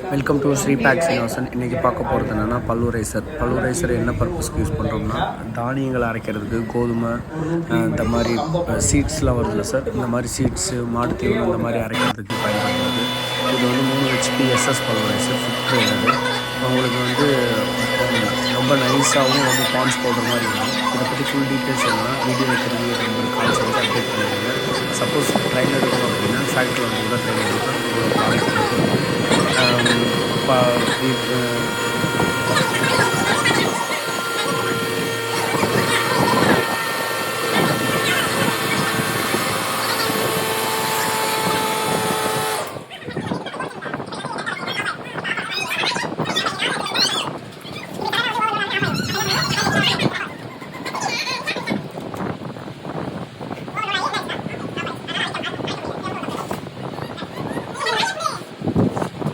Welcome to Shri back Srinivasan. இன்றைக்கி பார்க்க போகிறது என்னென்னா பல்லுரைசர் என்ன பர்பஸ்க்கு யூஸ் பண்ணுறோம்னா தானியங்களை அரைக்கிறதுக்கு கோதுமை இந்த மாதிரி சீட்ஸ்லாம் வருதுல்ல சார், இந்த மாதிரி சீட்ஸு மாடு தீவனம் இந்த மாதிரி அரைக்கிறதுக்கு பயன்படுகிறது. இது வந்து 3 HP SS பல்லுரைசர் ஃபிட். உங்களுக்கு வந்து ரொம்ப நைஸாகவும் வந்து பான்ஸ் பவுடர் மாதிரி இருக்கும். இதை பற்றி ஃபுல் டீட்டெயில்ஸ் எல்லாம் வீடியோ வைக்கிறது உங்களுக்கு கால் செஞ்சு அப்டேட் பண்ணிடுங்க. சப்போஸ் ட்ரெயின் எடுக்கணும் அப்படின்னா ஃபேக்ட்ரியில் வந்து கூட ட்ரெயின் எடுக்கலாம். ப்ராடக்ட்